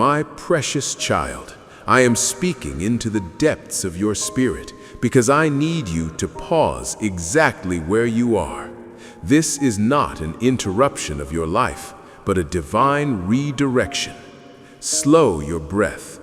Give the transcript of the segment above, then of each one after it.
My precious child, I am speaking into the depths of your spirit because I need you to pause exactly where you are. This is not an interruption of your life, but a divine redirection. Slow your breath.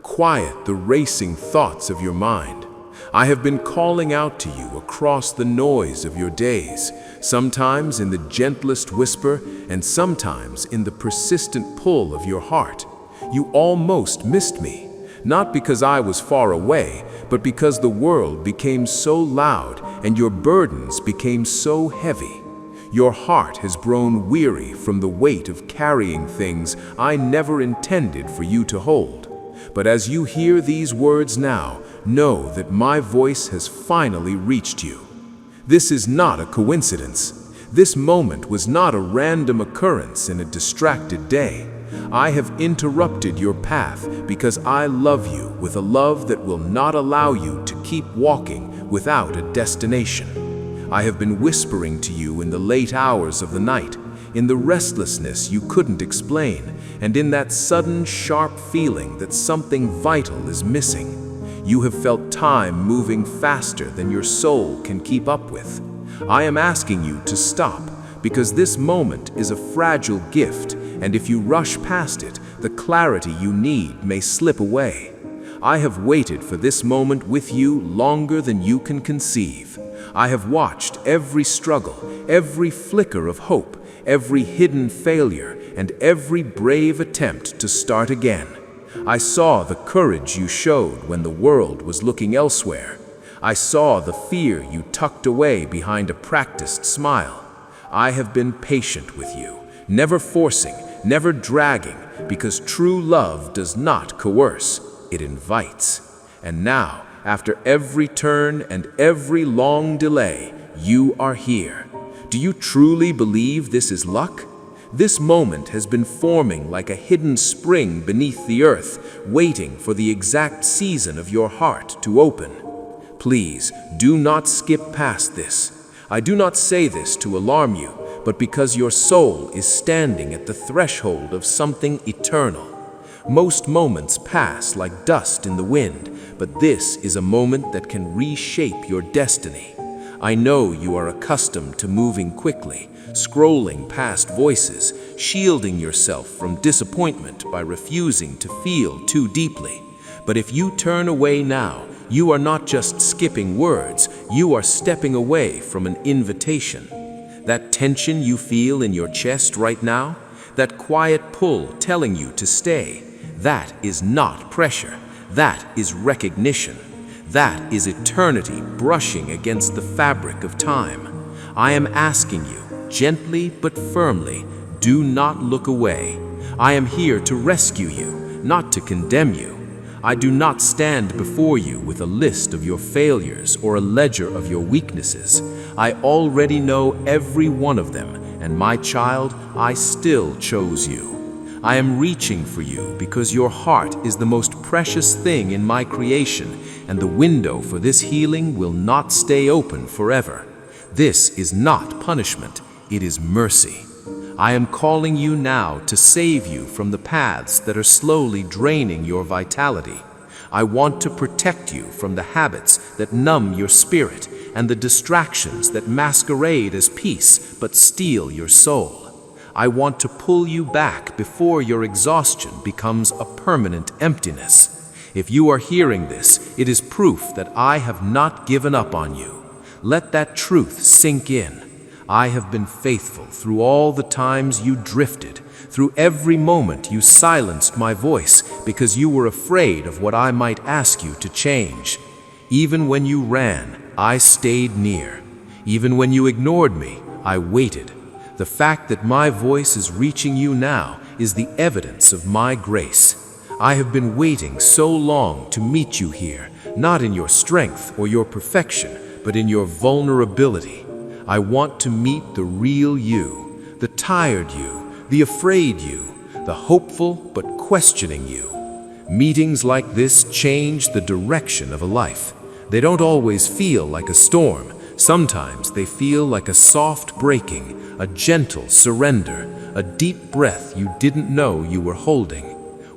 Quiet the racing thoughts of your mind. I have been calling out to you across the noise of your days, sometimes in the gentlest whisper and sometimes in the persistent pull of your heart. You almost missed me, not because I was far away, but because the world became so loud and your burdens became so heavy. Your heart has grown weary from the weight of carrying things I never intended for you to hold. But as you hear these words now, know that my voice has finally reached you. This is not a coincidence. This moment was not a random occurrence in a distracted day. I have interrupted your path because I love you with a love that will not allow you to keep walking without a destination. I have been whispering to you in the late hours of the night, in the restlessness you couldn't explain, and in that sudden, sharp feeling that something vital is missing. You have felt time moving faster than your soul can keep up with. I am asking you to stop, because this moment is a fragile gift, and if you rush past it, the clarity you need may slip away. I have waited for this moment with you longer than you can conceive. I have watched every struggle, every flicker of hope, every hidden failure, and every brave attempt to start again. I saw the courage you showed when the world was looking elsewhere. I saw the fear you tucked away behind a practiced smile. I have been patient with you, never forcing, never dragging, because true love does not coerce, it invites. And now, after every turn and every long delay, you are here. Do you truly believe this is luck? This moment has been forming like a hidden spring beneath the earth, waiting for the exact season of your heart to open. Please, do not skip past this. I do not say this to alarm you, but because your soul is standing at the threshold of something eternal. Most moments pass like dust in the wind, but this is a moment that can reshape your destiny. I know you are accustomed to moving quickly, scrolling past voices, shielding yourself from disappointment by refusing to feel too deeply. But if you turn away now, you are not just skipping words, you are stepping away from an invitation. That tension you feel in your chest right now, that quiet pull telling you to stay, that is not pressure, that is recognition. That is eternity brushing against the fabric of time. I am asking you, gently but firmly, do not look away. I am here to rescue you, not to condemn you. I do not stand before you with a list of your failures or a ledger of your weaknesses. I already know every one of them, and my child, I still chose you. I am reaching for you because your heart is the most precious thing in my creation, and the window for this healing will not stay open forever. This is not punishment, it is mercy. I am calling you now to save you from the paths that are slowly draining your vitality. I want to protect you from the habits that numb your spirit and the distractions that masquerade as peace but steal your soul. I want to pull you back before your exhaustion becomes a permanent emptiness. If you are hearing this, it is proof that I have not given up on you. Let that truth sink in. I have been faithful through all the times you drifted, through every moment you silenced my voice because you were afraid of what I might ask you to change. Even when you ran, I stayed near. Even when you ignored me, I waited. The fact that my voice is reaching you now is the evidence of my grace. I have been waiting so long to meet you here, not in your strength or your perfection, but in your vulnerability. I want to meet the real you, the tired you, the afraid you, the hopeful but questioning you. Meetings like this change the direction of a life. They don't always feel like a storm. Sometimes they feel like a soft breaking, a gentle surrender, a deep breath you didn't know you were holding.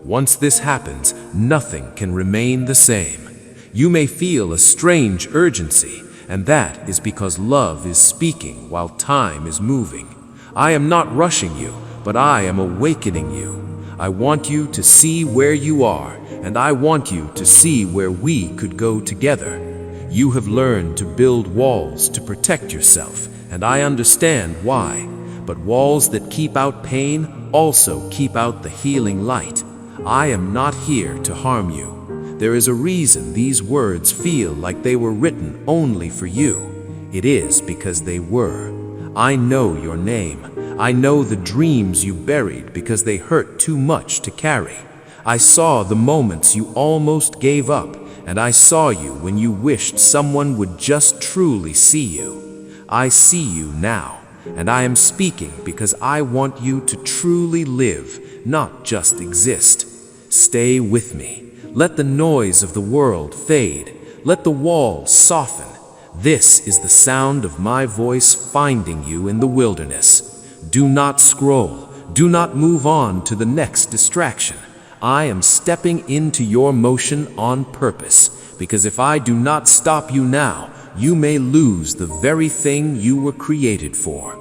Once this happens, nothing can remain the same. You may feel a strange urgency, and that is because love is speaking while time is moving. I am not rushing you, but I am awakening you. I want you to see where you are, and I want you to see where we could go together. You have learned to build walls to protect yourself, and I understand why. But walls that keep out pain also keep out the healing light. I am not here to harm you. There is a reason these words feel like they were written only for you. It is because they were. I know your name. I know the dreams you buried because they hurt too much to carry. I saw the moments you almost gave up, and I saw you when you wished someone would just truly see you. I see you now, and I am speaking because I want you to truly live, not just exist. Stay with me. Let the noise of the world fade. Let the walls soften. This is the sound of my voice finding you in the wilderness. Do not scroll. Do not move on to the next distraction. I am stepping into your motion on purpose, because if I do not stop you now, you may lose the very thing you were created for.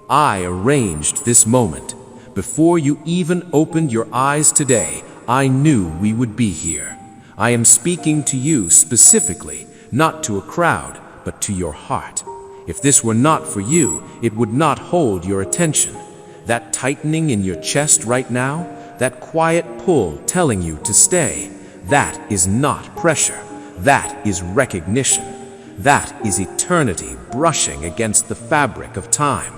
I arranged this moment. Before you even opened your eyes today, I knew we would be here. I am speaking to you specifically, not to a crowd, but to your heart. If this were not for you, it would not hold your attention. That tightening in your chest right now, that quiet pull telling you to stay, that is not pressure. That is recognition. That is eternity brushing against the fabric of time.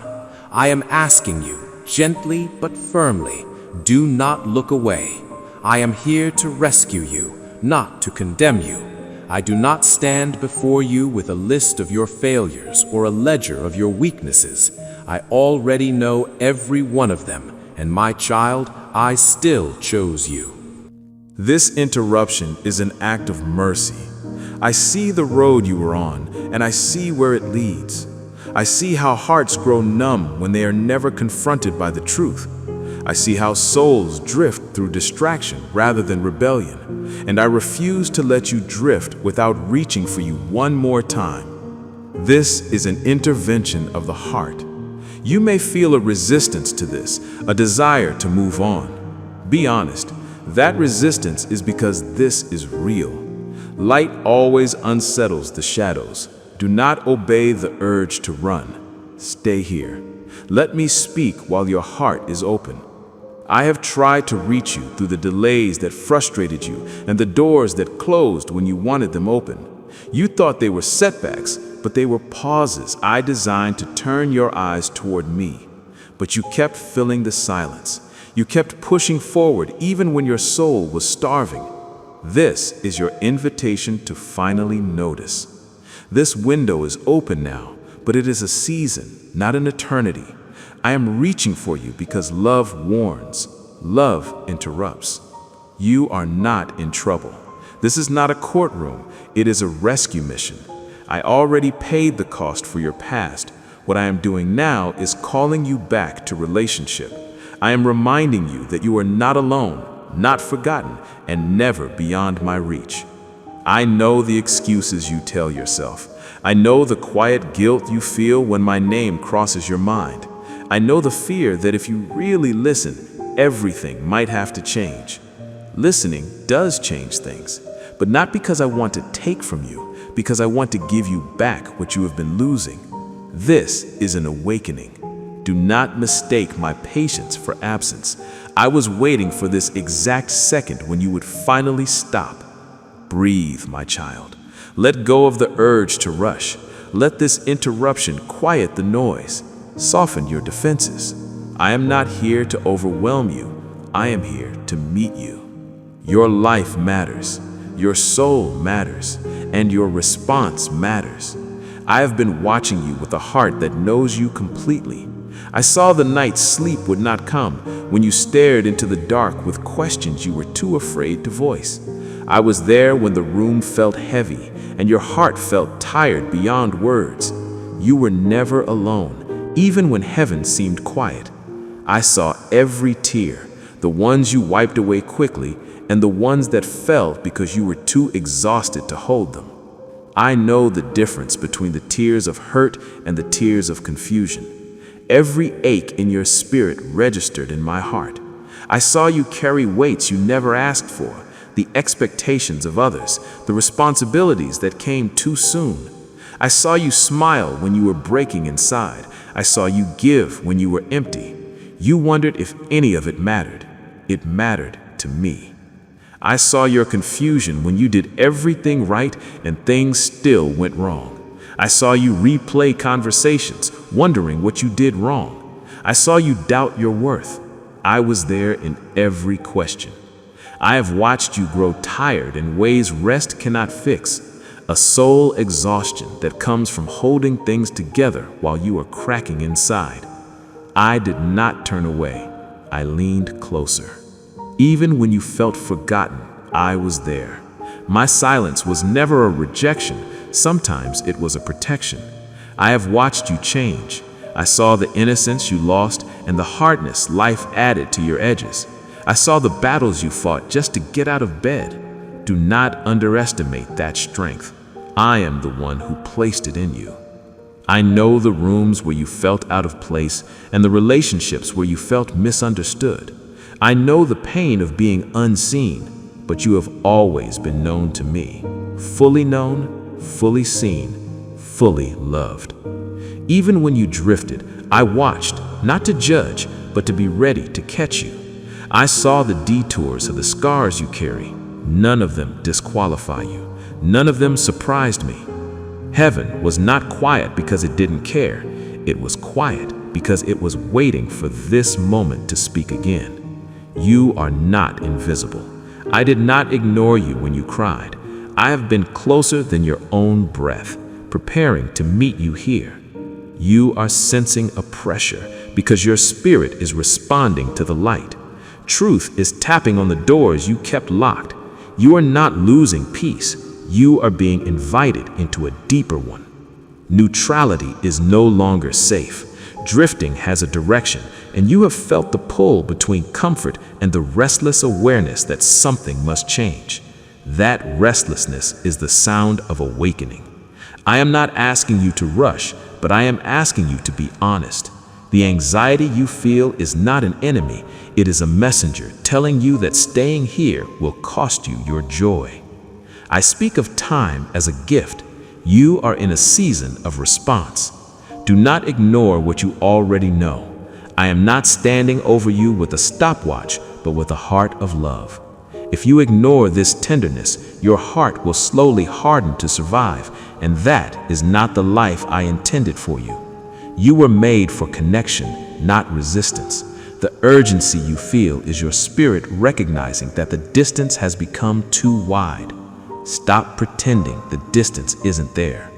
I am asking you, gently but firmly, do not look away. I am here to rescue you, not to condemn you. I do not stand before you with a list of your failures or a ledger of your weaknesses. I already know every one of them, and my child, I still chose you. This interruption is an act of mercy. I see the road you were on, and I see where it leads. I see how hearts grow numb when they are never confronted by the truth. I see how souls drift through distraction rather than rebellion, and I refuse to let you drift without reaching for you one more time. This is an intervention of the heart. You may feel a resistance to this, a desire to move on. Be honest, that resistance is because this is real. Light always unsettles the shadows. Do not obey the urge to run. Stay here. Let me speak while your heart is open. I have tried to reach you through the delays that frustrated you and the doors that closed when you wanted them open. You thought they were setbacks, but they were pauses I designed to turn your eyes toward me. But you kept filling the silence. You kept pushing forward even when your soul was starving. This is your invitation to finally notice. This window is open now, but it is a season, not an eternity. I am reaching for you because love warns. Love interrupts. You are not in trouble. This is not a courtroom. It is a rescue mission. I already paid the cost for your past. What I am doing now is calling you back to relationship. I am reminding you that you are not alone, not forgotten, and never beyond my reach. I know the excuses you tell yourself. I know the quiet guilt you feel when my name crosses your mind. I know the fear that if you really listen, everything might have to change. Listening does change things, but not because I want to take from you, because I want to give you back what you have been losing. This is an awakening. Do not mistake my patience for absence. I was waiting for this exact second when you would finally stop. Breathe, my child. Let go of the urge to rush. Let this interruption quiet the noise. Soften your defenses. I am not here to overwhelm you. I am here to meet you. Your life matters. Your soul matters. And your response matters. I have been watching you with a heart that knows you completely. I saw the night sleep would not come when you stared into the dark with questions you were too afraid to voice. I was there when the room felt heavy and your heart felt tired beyond words. You were never alone, even when heaven seemed quiet. I saw every tear, the ones you wiped away quickly, and the ones that fell because you were too exhausted to hold them. I know the difference between the tears of hurt and the tears of confusion. Every ache in your spirit registered in my heart. I saw you carry weights you never asked for, the expectations of others, the responsibilities that came too soon. I saw you smile when you were breaking inside. I saw you give when you were empty. You wondered if any of it mattered. It mattered to me. I saw your confusion when you did everything right and things still went wrong. I saw you replay conversations, wondering what you did wrong. I saw you doubt your worth. I was there in every question. I have watched you grow tired in ways rest cannot fix, a soul exhaustion that comes from holding things together while you are cracking inside. I did not turn away. I leaned closer. Even when you felt forgotten, I was there. My silence was never a rejection. Sometimes it was a protection. I have watched you change. I saw the innocence you lost and the hardness life added to your edges. I saw the battles you fought just to get out of bed. Do not underestimate that strength. I am the one who placed it in you. I know the rooms where you felt out of place and the relationships where you felt misunderstood. I know the pain of being unseen, but you have always been known to me. Fully known, fully seen, fully loved. Even when you drifted, I watched, not to judge, but to be ready to catch you. I saw the detours of the scars you carry. None of them disqualify you. None of them surprised me. Heaven was not quiet because it didn't care. It was quiet because it was waiting for this moment to speak again. You are not invisible. I did not ignore you when you cried. I have been closer than your own breath, preparing to meet you here. You are sensing a pressure because your spirit is responding to the light. Truth is tapping on the doors you kept locked. You are not losing peace. You are being invited into a deeper one. Neutrality is no longer safe. Drifting has a direction, and you have felt the pull between comfort and the restless awareness that something must change. That restlessness is the sound of awakening. I am not asking you to rush, but I am asking you to be honest. The anxiety you feel is not an enemy. It is a messenger telling you that staying here will cost you your joy. I speak of time as a gift. You are in a season of response. Do not ignore what you already know. I am not standing over you with a stopwatch, but with a heart of love. If you ignore this tenderness, your heart will slowly harden to survive, and that is not the life I intended for you. You were made for connection, not resistance. The urgency you feel is your spirit recognizing that the distance has become too wide. Stop pretending the distance isn't there.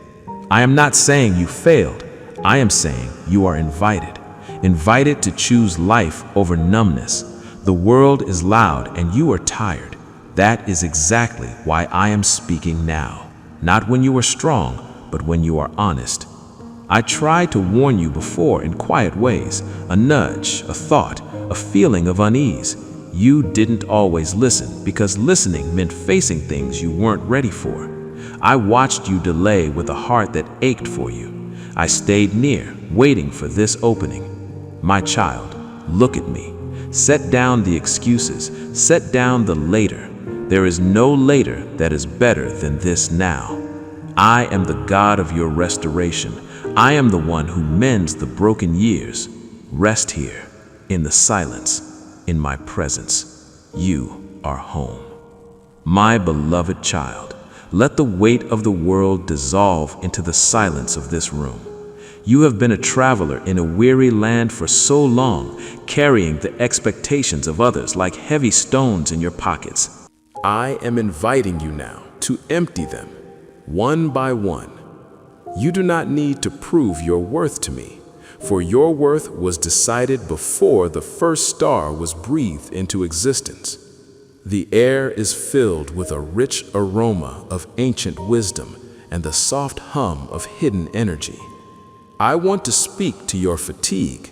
I am not saying you failed. I am saying you are invited. Invited to choose life over numbness. The world is loud and you are tired. That is exactly why I am speaking now. Not when you are strong, but when you are honest. I tried to warn you before in quiet ways, a nudge, a thought, a feeling of unease. You didn't always listen because listening meant facing things you weren't ready for. I watched you delay with a heart that ached for you. I stayed near, waiting for this opening. My child, look at me. Set down the excuses. Set down the later. There is no later that is better than this now. I am the God of your restoration. I am the one who mends the broken years. Rest here, in the silence, in my presence. You are home. My beloved child, let the weight of the world dissolve into the silence of this room. You have been a traveler in a weary land for so long, carrying the expectations of others like heavy stones in your pockets. I am inviting you now to empty them, one by one. You do not need to prove your worth to me, for your worth was decided before the first star was breathed into existence. The air is filled with a rich aroma of ancient wisdom and the soft hum of hidden energy. I want to speak to your fatigue,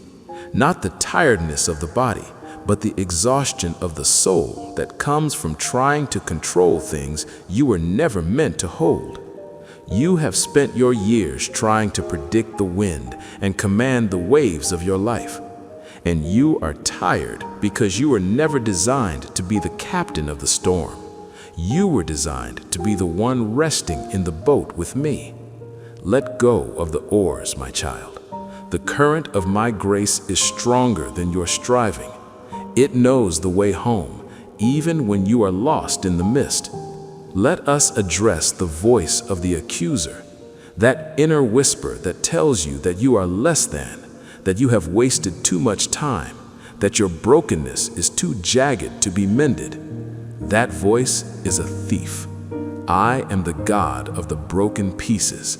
not the tiredness of the body, but the exhaustion of the soul that comes from trying to control things you were never meant to hold. You have spent your years trying to predict the wind and command the waves of your life. And you are tired because you were never designed to be the captain of the storm. You were designed to be the one resting in the boat with me. Let go of the oars, my child. The current of my grace is stronger than your striving. It knows the way home, even when you are lost in the mist. Let us address the voice of the accuser, that inner whisper that tells you that you are less than, that you have wasted too much time, that your brokenness is too jagged to be mended. That voice is a thief. I am the God of the broken pieces.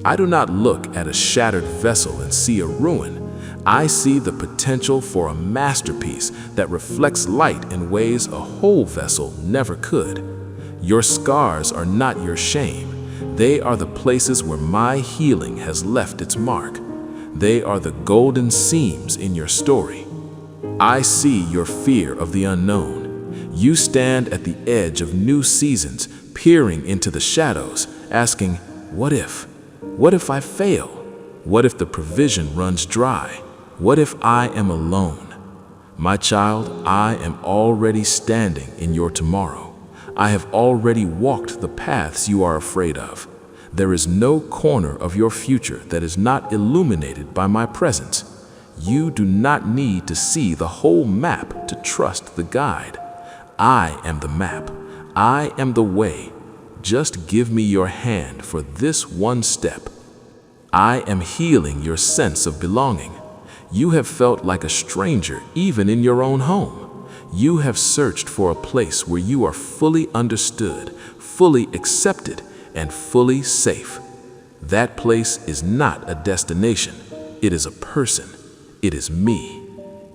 I do not look at a shattered vessel and see a ruin. I see the potential for a masterpiece that reflects light in ways a whole vessel never could. Your scars are not your shame. They are the places where my healing has left its mark. They are the golden seams in your story. I see your fear of the unknown. You stand at the edge of new seasons, peering into the shadows, asking, what if? What if I fail? What if the provision runs dry? What if I am alone? My child, I am already standing in your tomorrow. I have already walked the paths you are afraid of. There is no corner of your future that is not illuminated by my presence. You do not need to see the whole map to trust the guide. I am the map. I am the way. Just give me your hand for this one step. I am healing your sense of belonging. You have felt like a stranger even in your own home. You have searched for a place where you are fully understood, fully accepted, and fully safe. That place is not a destination. It is a person. It is me.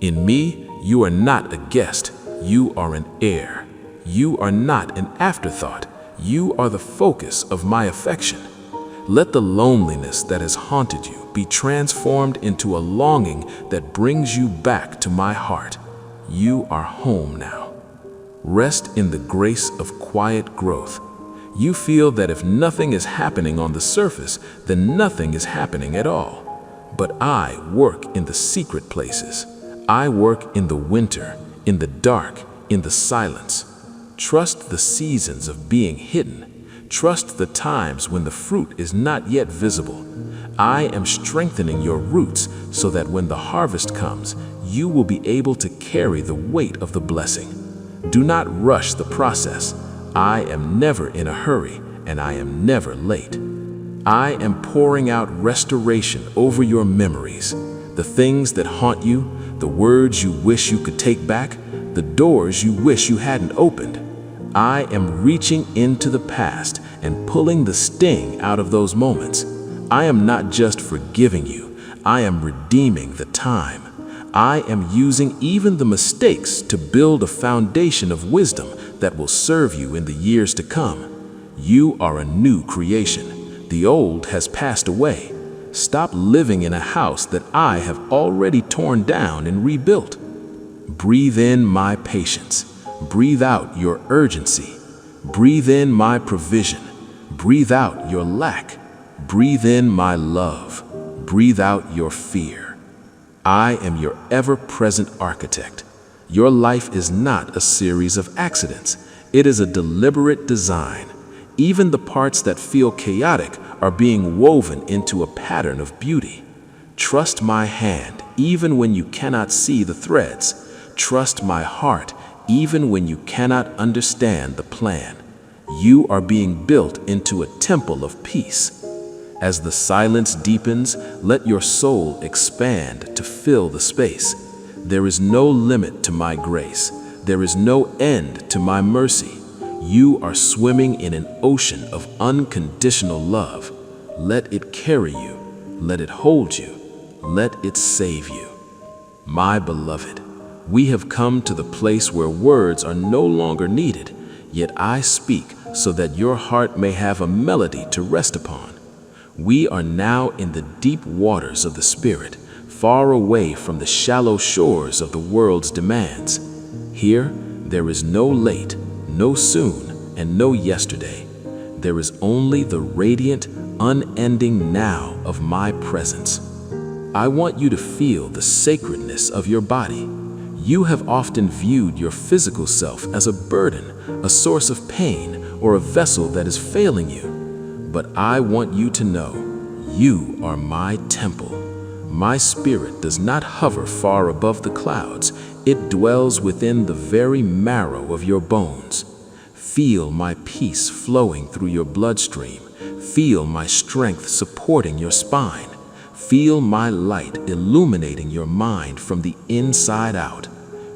In me, you are not a guest. You are an heir. You are not an afterthought. You are the focus of my affection. Let the loneliness that has haunted you be transformed into a longing that brings you back to my heart. You are home now. Rest in the grace of quiet growth. You feel that if nothing is happening on the surface, then nothing is happening at all. But I work in the secret places. I work in the winter, in the dark, in the silence. Trust the seasons of being hidden. Trust the times when the fruit is not yet visible. I am strengthening your roots so that when the harvest comes, you will be able to carry the weight of the blessing. Do not rush the process. I am never in a hurry, and I am never late. I am pouring out restoration over your memories, the things that haunt you, the words you wish you could take back, the doors you wish you hadn't opened. I am reaching into the past and pulling the sting out of those moments. I am not just forgiving you, I am redeeming the time. I am using even the mistakes to build a foundation of wisdom that will serve you in the years to come. You are a new creation. The old has passed away. Stop living in a house that I have already torn down and rebuilt. Breathe in my patience. Breathe out your urgency. Breathe in my provision. Breathe out your lack. Breathe in my love. Breathe out your fear. I am your ever-present architect. Your life is not a series of accidents. It is a deliberate design. Even the parts that feel chaotic are being woven into a pattern of beauty. Trust my hand even when you cannot see the threads. Trust my heart even when you cannot understand the plan. You are being built into a temple of peace. As the silence deepens, let your soul expand to fill the space. There is no limit to my grace. There is no end to my mercy. You are swimming in an ocean of unconditional love. Let it carry you. Let it hold you. Let it save you. My beloved, we have come to the place where words are no longer needed, yet I speak so that your heart may have a melody to rest upon. We are now in the deep waters of the Spirit, far away from the shallow shores of the world's demands. Here, there is no late, no soon, and no yesterday. There is only the radiant, unending now of my presence. I want you to feel the sacredness of your body. You have often viewed your physical self as a burden, a source of pain, or a vessel that is failing you. But I want you to know, you are my temple. My spirit does not hover far above the clouds. It dwells within the very marrow of your bones. Feel my peace flowing through your bloodstream. Feel my strength supporting your spine. Feel my light illuminating your mind from the inside out.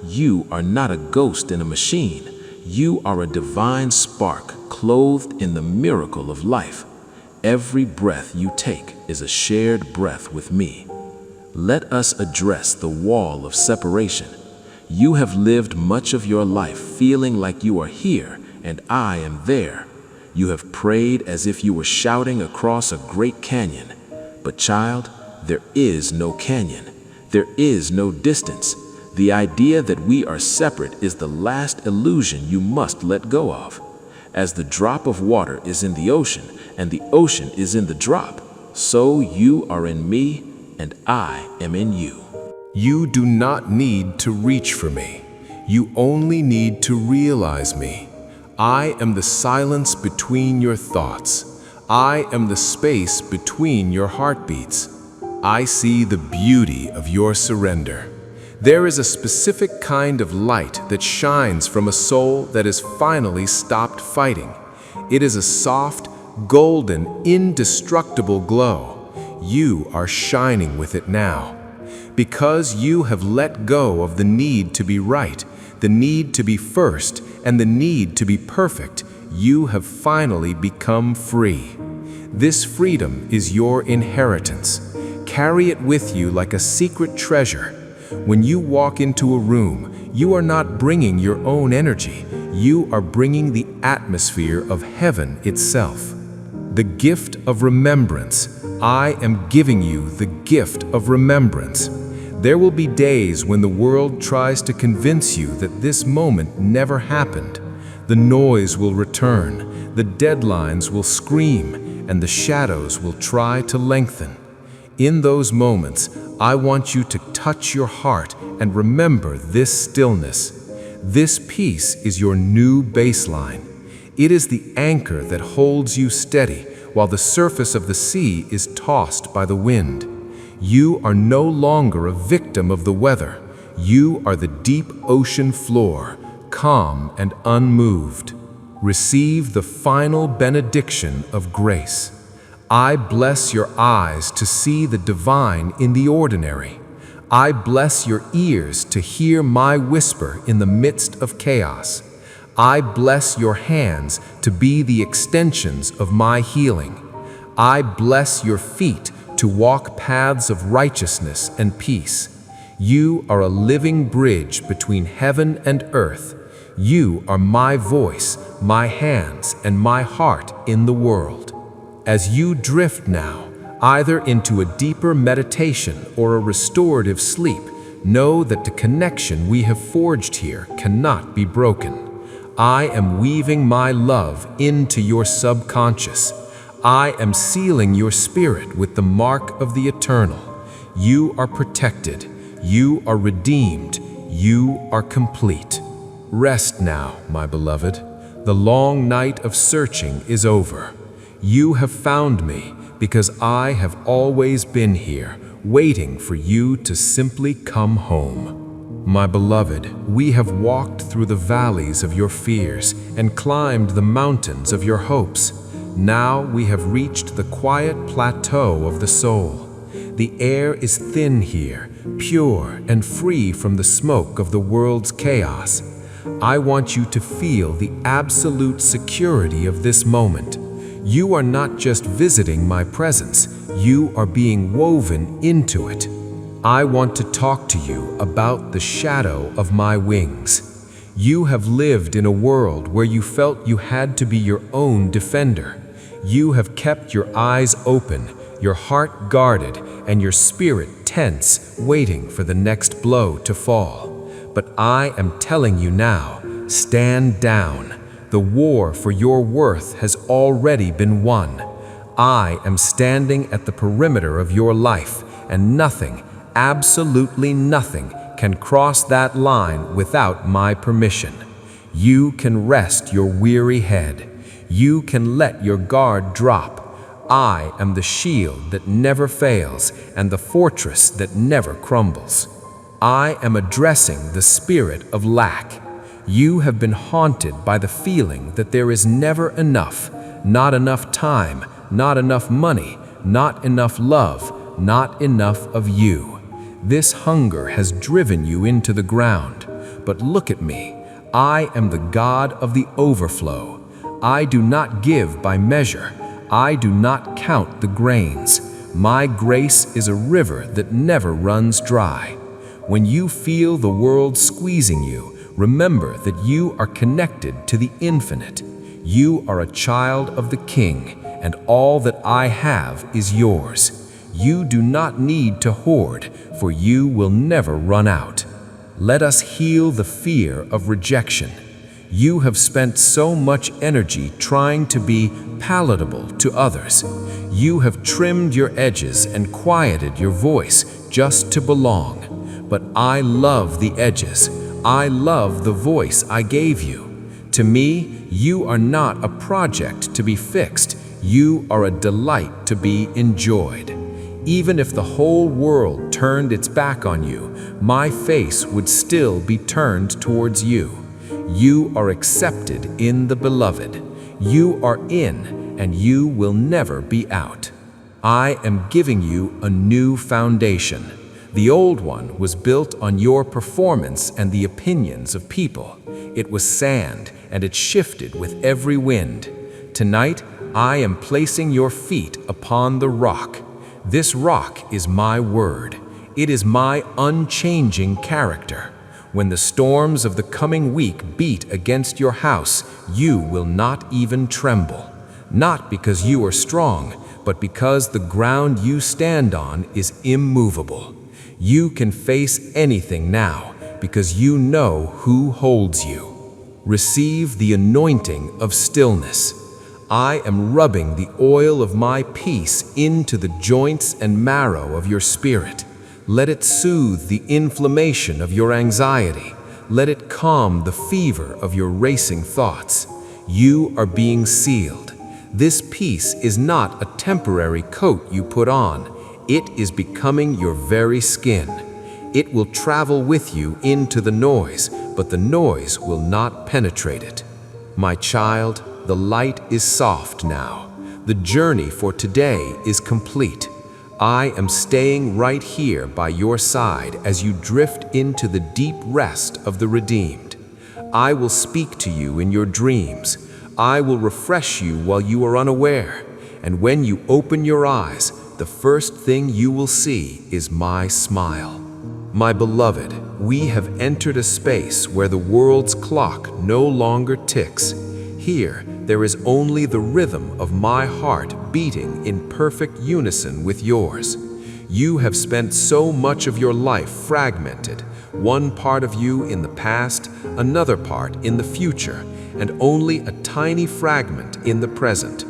You are not a ghost in a machine. You are a divine spark clothed in the miracle of life. Every breath you take is a shared breath with me. Let us address the wall of separation. You have lived much of your life feeling like you are here and I am there. You have prayed as if you were shouting across a great canyon. But child, there is no canyon. There is no distance. The idea that we are separate is the last illusion you must let go of. As the drop of water is in the ocean and the ocean is in the drop, so you are in me and I am in you. You do not need to reach for me. You only need to realize me. I am the silence between your thoughts. I am the space between your heartbeats. I see the beauty of your surrender. There is a specific kind of light that shines from a soul that has finally stopped fighting. It is a soft, golden, indestructible glow. You are shining with it now. Because you have let go of the need to be right, the need to be first, and the need to be perfect, you have finally become free. This freedom is your inheritance. Carry it with you like a secret treasure. When you walk into a room, you are not bringing your own energy. You are bringing the atmosphere of heaven itself. The gift of remembrance. I am giving you the gift of remembrance. There will be days when the world tries to convince you that this moment never happened. The noise will return, the deadlines will scream, and the shadows will try to lengthen. In those moments, I want you to touch your heart and remember this stillness. This peace is your new baseline. It is the anchor that holds you steady while the surface of the sea is tossed by the wind. You are no longer a victim of the weather. You are the deep ocean floor, calm and unmoved. Receive the final benediction of grace. I bless your eyes to see the divine in the ordinary. I bless your ears to hear my whisper in the midst of chaos. I bless your hands to be the extensions of my healing. I bless your feet to walk paths of righteousness and peace. You are a living bridge between heaven and earth. You are my voice, my hands, and my heart in the world. As you drift now, either into a deeper meditation or a restorative sleep, know that the connection we have forged here cannot be broken. I am weaving my love into your subconscious. I am sealing your spirit with the mark of the eternal. You are protected. You are redeemed. You are complete. Rest now, my beloved. The long night of searching is over. You have found me because I have always been here, waiting for you to simply come home. My beloved, we have walked through the valleys of your fears and climbed the mountains of your hopes. Now we have reached the quiet plateau of the soul. The air is thin here, pure and free from the smoke of the world's chaos. I want you to feel the absolute security of this moment. You are not just visiting my presence, you are being woven into it. I want to talk to you about the shadow of my wings. You have lived in a world where you felt you had to be your own defender. You have kept your eyes open, your heart guarded and your spirit tense, waiting for the next blow to fall. But I am telling you now, stand down. The war for your worth has already been won. I am standing at the perimeter of your life, and nothing, absolutely nothing, can cross that line without my permission. You can rest your weary head. You can let your guard drop. I am the shield that never fails and the fortress that never crumbles. I am addressing the spirit of lack. You have been haunted by the feeling that there is never enough, not enough time, not enough money, not enough love, not enough of you. This hunger has driven you into the ground. But look at me. I am the God of the overflow. I do not give by measure. I do not count the grains. My grace is a river that never runs dry. When you feel the world squeezing you, remember that you are connected to the infinite. You are a child of the King, and all that I have is yours. You do not need to hoard, for you will never run out. Let us heal the fear of rejection. You have spent so much energy trying to be palatable to others. You have trimmed your edges and quieted your voice just to belong. But I love the edges. I love the voice I gave you. To me, you are not a project to be fixed. You are a delight to be enjoyed. Even if the whole world turned its back on you, my face would still be turned towards you. You are accepted in the Beloved. You are in, and you will never be out. I am giving you a new foundation. The old one was built on your performance and the opinions of people. It was sand, and it shifted with every wind. Tonight, I am placing your feet upon the rock. This rock is my word. It is my unchanging character. When the storms of the coming week beat against your house, you will not even tremble. Not because you are strong, but because the ground you stand on is immovable. You can face anything now because you know who holds you. Receive the anointing of stillness. I am rubbing the oil of my peace into the joints and marrow of your spirit. Let it soothe the inflammation of your anxiety. Let it calm the fever of your racing thoughts. You are being sealed. This peace is not a temporary coat you put on. It is becoming your very skin. It will travel with you into the noise, but the noise will not penetrate it. My child, the light is soft now. The journey for today is complete. I am staying right here by your side as you drift into the deep rest of the redeemed. I will speak to you in your dreams. I will refresh you while you are unaware. And when you open your eyes, the first thing you will see is my smile. My beloved, we have entered a space where the world's clock no longer ticks. Here, there is only the rhythm of my heart beating in perfect unison with yours. You have spent so much of your life fragmented, one part of you in the past, another part in the future, and only a tiny fragment in the present.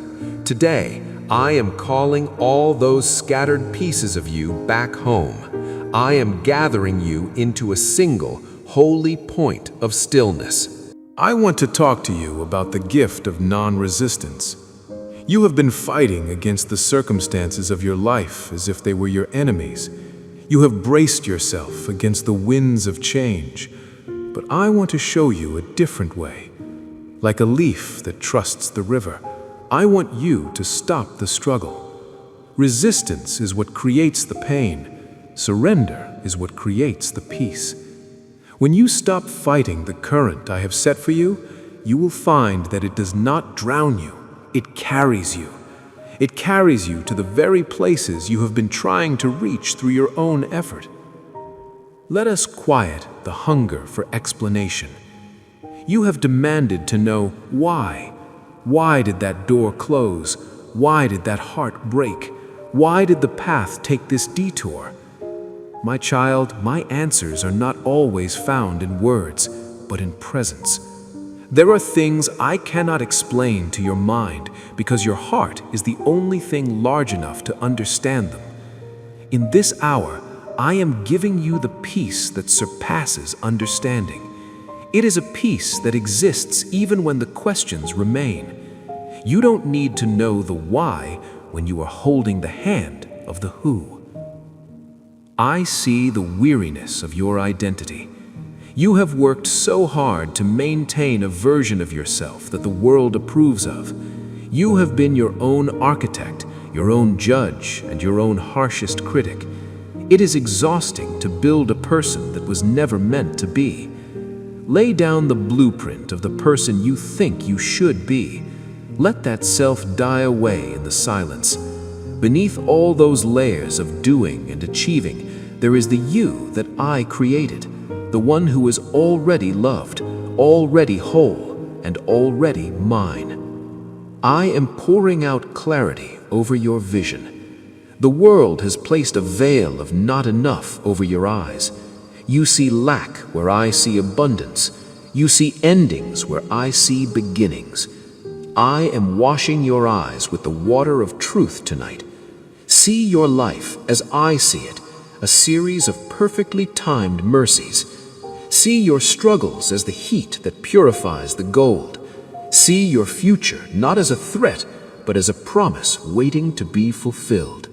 Today, I am calling all those scattered pieces of you back home. I am gathering you into a single, holy point of stillness. I want to talk to you about the gift of non-resistance. You have been fighting against the circumstances of your life as if they were your enemies. You have braced yourself against the winds of change. But I want to show you a different way. Like a leaf that trusts the river, I want you to stop the struggle. Resistance is what creates the pain. Surrender is what creates the peace. When you stop fighting the current I have set for you, you will find that it does not drown you, it carries you. It carries you to the very places you have been trying to reach through your own effort. Let us quiet the hunger for explanation. You have demanded to know why. Why did that door close? Why did that heart break? Why did the path take this detour? My child, my answers are not always found in words, but in presence. There are things I cannot explain to your mind because your heart is the only thing large enough to understand them. In this hour, I am giving you the peace that surpasses understanding. It is a peace that exists even when the questions remain. You don't need to know the why when you are holding the hand of the who. I see the weariness of your identity. You have worked so hard to maintain a version of yourself that the world approves of. You have been your own architect, your own judge, and your own harshest critic. It is exhausting to build a person that was never meant to be. Lay down the blueprint of the person you think you should be. Let that self die away in the silence. Beneath all those layers of doing and achieving, there is the you that I created, the one who is already loved, already whole, and already mine. I am pouring out clarity over your vision. The world has placed a veil of not enough over your eyes. You see lack where I see abundance. You see endings where I see beginnings. I am washing your eyes with the water of truth tonight. See your life as I see it, a series of perfectly timed mercies. See your struggles as the heat that purifies the gold. See your future not as a threat, but as a promise waiting to be fulfilled.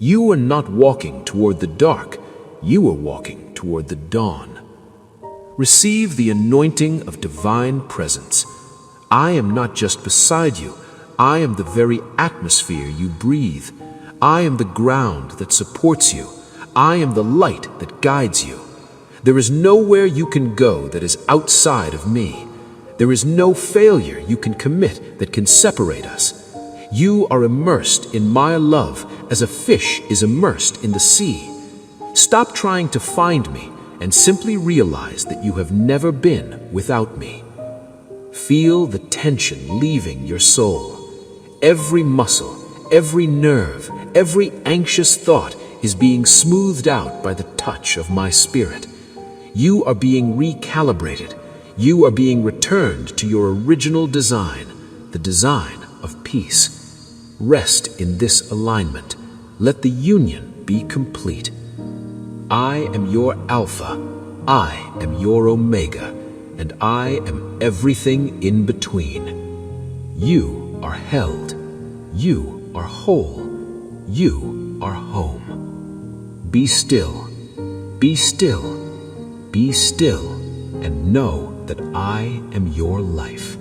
You are not walking toward the dark, you are walking toward the dawn. Receive the anointing of divine presence. I am not just beside you, I am the very atmosphere you breathe. I am the ground that supports you. I am the light that guides you. There is nowhere you can go that is outside of me. There is no failure you can commit that can separate us. You are immersed in my love as a fish is immersed in the sea. Stop trying to find me and simply realize that you have never been without me. Feel the tension leaving your soul. Every muscle, every nerve, every anxious thought is being smoothed out by the touch of my spirit. You are being recalibrated. You are being returned to your original design, the design of peace. Rest in this alignment. Let the union be complete. I am your Alpha. I am your Omega. And I am everything in between. You are held. You are whole. You are home. Be still. Be still. Be still and know that I am your life.